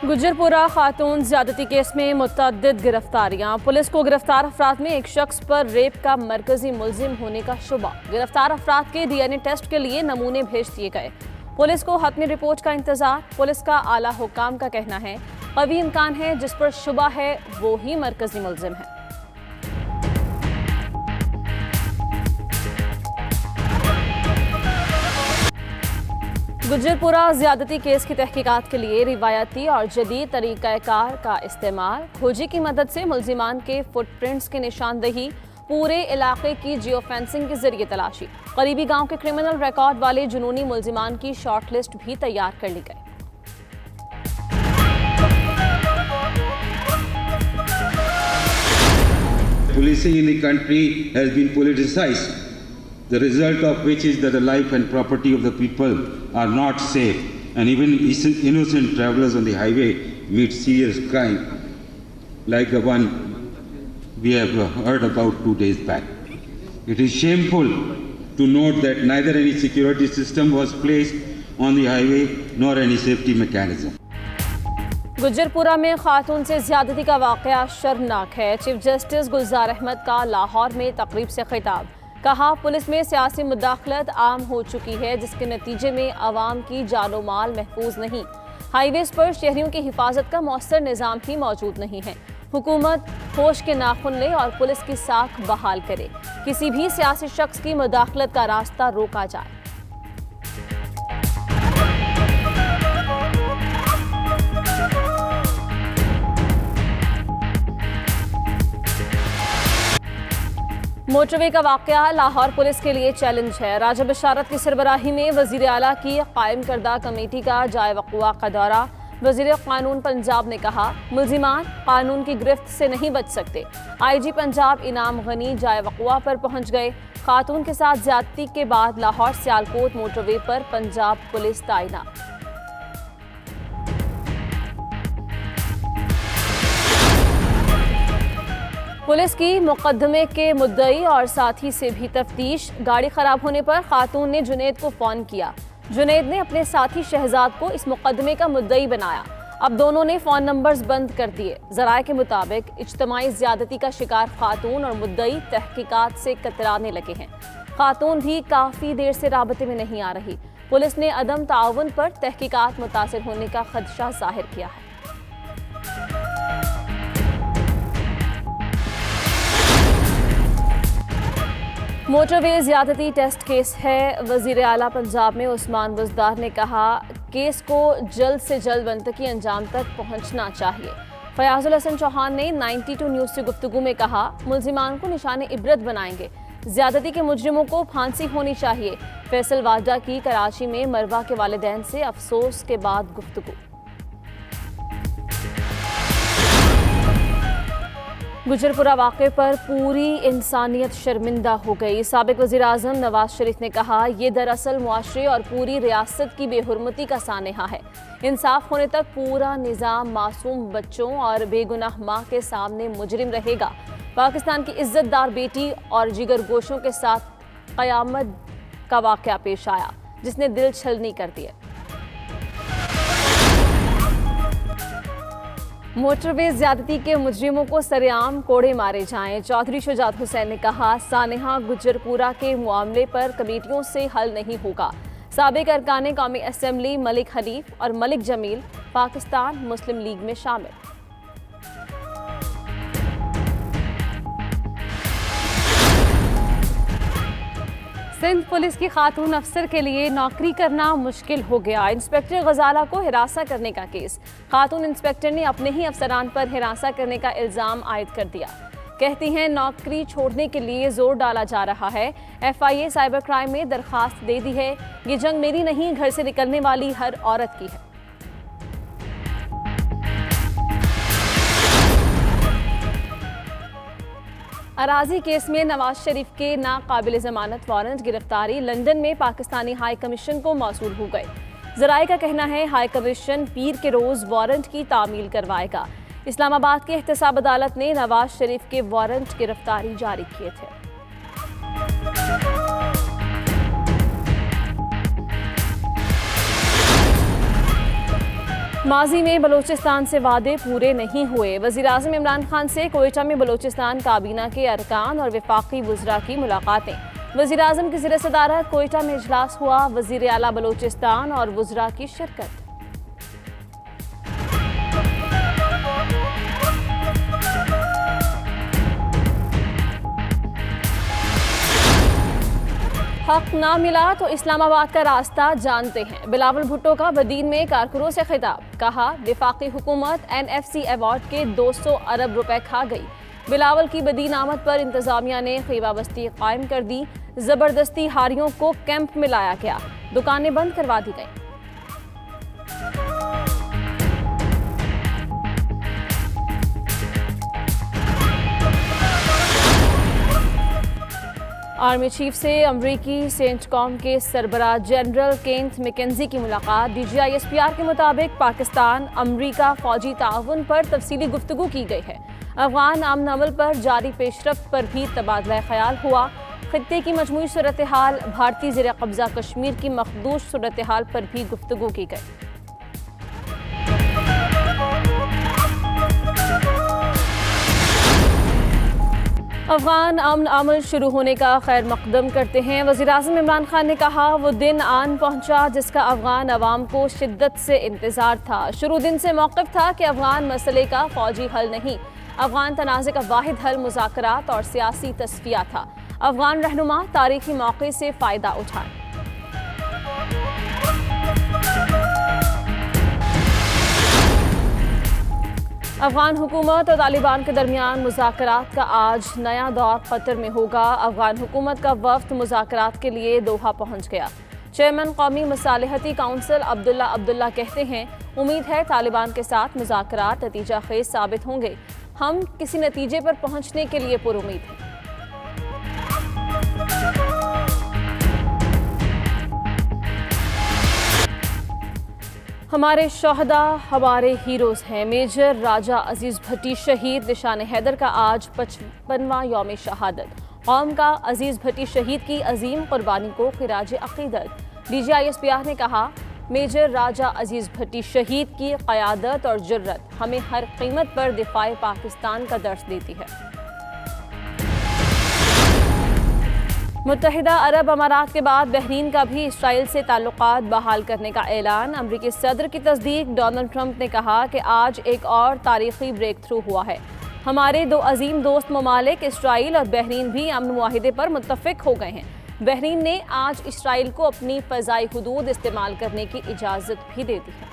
गुजरपुरा खातून ज्यादती केस में मुतअद्दिद गिरफ्तारियां। पुलिस को गिरफ्तार अफराद में एक शख्स पर रेप का मरकजी मुलजिम होने का शुबा। गिरफ्तार अफराद के डीएनए टेस्ट के लिए नमूने भेज दिए गए। पुलिस को हतमी रिपोर्ट का इंतजार। पुलिस का आला हुकाम का कहना है कवी इम्कान है जिस पर शुबा है वो ही मरकजी मुलजिम है। गुजरपुरा ज्यादती केस की तहकीकात के लिए रिवायती और जदीद तरीक़ाकार का इस्तेमाल। खोजी की मदद से मुलजिमान के फुटप्रिंट्स की निशानदही। पूरे इलाके की जियो फेंसिंग के जरिए तलाशी। करीबी गांव के क्रिमिनल रिकॉर्ड वाले जुनूनी मुलजिमान की शॉर्ट लिस्ट भी तैयार कर ली गई। Policing in the country has been politicized, the result of which is that the life and property of the people are not safe, and even innocent travelers on the highway meet serious crime like the one we have heard about 2 days back. It is shameful to note that neither any security system was placed on the highway nor any safety mechanism. Gujarpura में खातून से ज्यादती का वाकया शर्मनाक है। Chief justice गुलजार अहमद का लाहौर में तकरीब से खिताब। कहा पुलिस में सियासी मुदाखलत आम हो चुकी है जिसके नतीजे में अवाम की जानो माल महफूज नहीं। हाईवेज पर शहरियों की हिफाजत का मौसर निज़ाम ही मौजूद नहीं है। हुकूमत होश के नाखुन ले और पुलिस की साख बहाल करे। किसी भी सियासी शख्स की मुदाखलत का रास्ता रोका जाए। मोटरवे का वाकया लाहौर पुलिस के लिए चैलेंज है। राजा बशारत की सरबराही में वजीर आला की कायम करदा कमेटी का जाए वक़्वा का दौरा। वजीर कानून पंजाब ने कहा मुलजिमान कानून की गिरफ्त से नहीं बच सकते। आईजी पंजाब इनाम गनी जाए वक़्वा पर पहुंच गए। खातून के साथ ज्यादती के बाद लाहौर सियालकोट मोटरवे पर पंजाब पुलिस तैनात। पुलिस की मुकदमे के मुद्दई और साथी से भी तफ्तीश। गाड़ी खराब होने पर खातून ने जुनैद को फोन किया। जुनैद ने अपने साथी शहजाद को इस मुकदमे का मुद्दई बनाया। अब दोनों ने फोन नंबर्स बंद कर दिए। जराये के मुताबिक इज्तमाई ज्यादती का शिकार खातून और मुद्दई तहकीकात से कतराने लगे हैं। खातून भी काफी देर से राबते में नहीं आ रही। पुलिस ने अदम ताउन पर तहकीकात मुतासिर होने का खदशा जाहिर किया है। मोटरवे ज्यादती टेस्ट केस है। वजीर आला पंजाब में उस्मान बुज़दार ने कहा केस को जल्द से जल्द मंतकी अंजाम तक पहुंचना चाहिए। फयाजुल हसन चौहान ने 92 न्यूज़ से गुफ्तगू में कहा मुलजिमान को निशाने इबरत बनाएंगे। ज्यादती के मुजरिमों को फांसी होनी चाहिए। फैसल वादा की कराची में मरवा के वालिदैन से अफसोस के बाद गुफ्तगू। गुजरपुरा वाक़े पर पूरी इंसानियत शर्मिंदा हो गई। साबिक वज़ीर आज़म नवाज शरीफ ने कहा ये दरअसल मुआशरे और पूरी रियासत की बेहुरमती का सानेहा है। इंसाफ होने तक पूरा निज़ाम मासूम बच्चों और बेगुनाह माँ के सामने मुजरिम रहेगा। पाकिस्तान की इज्जतदार बेटी और जिगर गोशों के साथ क़यामत का वाक़या पेश आया जिसने दिल छलनी कर दिए। मोटरवे ज्यादती के मुजरिमों को सरेआम कोड़े मारे जाएं। चौधरी शुजात हुसैन ने कहा सानेहा गुजरपुरा के मामले पर कमेटियों से हल नहीं होगा। साबिक अरकान कौमी असम्बली मलिक हनीफ और मलिक जमील पाकिस्तान मुस्लिम लीग में शामिल। सिंध पुलिस की खातून अफसर के लिए नौकरी करना मुश्किल हो गया। इंस्पेक्टर गजाला को हिरासा करने का केस। खातून इंस्पेक्टर ने अपने ही अफसरान पर हिरासा करने का इल्जाम आयद कर दिया। कहती हैं नौकरी छोड़ने के लिए जोर डाला जा रहा है। FIA साइबर क्राइम में दरखास्त दे दी है। ये जंग मेरी नहीं घर से निकलने वाली हर औरत की है। अराजी केस में नवाज शरीफ के नाकाबिल जमानत वारंट गिरफ्तारी लंदन में पाकिस्तानी हाई कमीशन को मौसूल हो गए। जराये का कहना है हाई कमीशन पीर के रोज वारंट की तामील करवाएगा। इस्लामाबाद की एहतसाब अदालत ने नवाज शरीफ के वारंट गिरफ्तारी जारी किए थे। माजी में बलूचिस्तान से वादे पूरे नहीं हुए। वज़ीर-ए-आज़म इमरान खान से कोयटा में बलूचिस्तान काबीना के अरकान और वफाकी वज़रा की मुलाकातें। वज़ीर-ए-आज़म की ज़ेर सदारत कोयटा में इजलास हुआ। वज़ीर आला बलूचिस्तान और वज़रा की शिरकत। हक ना मिला तो इस्लामाबाद का रास्ता जानते हैं। बिलावल भुट्टो का बदीन में कारकुनों से खिताब। कहा, वफाकी हुकूमत NFC अवार्ड के 200 अरब रुपए खा गई। बिलावल की बदीन आमद पर इंतजामिया ने खीबा बस्ती कायम कर दी। जबरदस्ती हारियों को कैंप में लाया गया। दुकानें बंद करवा दी गई। आर्मी चीफ से अमरीकी सेंटकॉम के सरबराह जनरल केंथ मैकेंजी की मुलाकात। DGI SPR के मुताबिक पाकिस्तान अमरीका फौजी ताउन पर तफसीली गुफ्तगू की गई है। अफगान अमन अमल पर जारी पेशरफ्त पर भी तबादला ख्याल हुआ। खित्ते की मजमूई सूरत हाल, भारतीय ज़ेर कब्जा कश्मीर की मखदूश सूरत हाल पर भी गुफ्तगू की गई। अफगान अमन अमल शुरू होने का खैर मकदम करते हैं। वज़ीर-ए-आज़म इमरान खान ने कहा, वो दिन आन पहुंचा जिसका अफगान अवाम को शिद्दत से इंतज़ार था। शुरू दिन से मौक़िफ़ था कि अफगान मसले का फ़ौजी हल नहीं, अफगान तनाज़े का वाहिद हल मुज़ाकरात और सियासी तस्फ़िया था। अफगान रहनुमा तारीख़ी मौक़े से फ़ायदा उठाएं। अफगान हुकूमत और तालिबान के दरमियान मुज़ाकरात का आज नया दौर कतर में होगा। अफगान हुकूमत का वफ़द मुज़ाकरात के लिए दोहा पहुंच गया। चेयरमैन कौमी मसालहती काउंसिल अब्दुल्ला कहते हैं, उम्मीद है तालिबान के साथ मुज़ाकरात नतीजा खेज़ साबित होंगे। हम किसी नतीजे पर पहुंचने के लिए पुरुमीद हैं। हमारे शहदा हमारे हीरोज़ हैं। मेजर राजा अजीज़ भट्टी शहीद। निशान हैदर का आज 55वां यौम शहादत। कौम का अजीज़ भट्टी शहीद की अजीम कुर्बानी को खिराज अक़ीदत। DGI SPR ने कहा, मेजर राजा अजीज़ भट्टी शहीद की क़यादत और जुर्रत हमें हर कीमत पर दिफ़ाए पाकिस्तान का दर्स देती है। मुत्तहिदा अरब अमारात के बाद बहरीन का भी इसराइल से ताल्लुकात बहाल करने का ऐलान। अमरीकी सदर की तस्दीक। डोनाल्ड ट्रंप ने कहा कि आज एक और तारीखी ब्रेक थ्रू हुआ है। हमारे दो अजीम दोस्त ममालिक इसराइल और बहरीन भी अमन मुआहिदे पर मुत्तफिक हो गए हैं। बहरीन ने आज इसराइल को अपनी फ़ज़ाई हुदूद इस्तेमाल करने की इजाज़त भी दे दी है।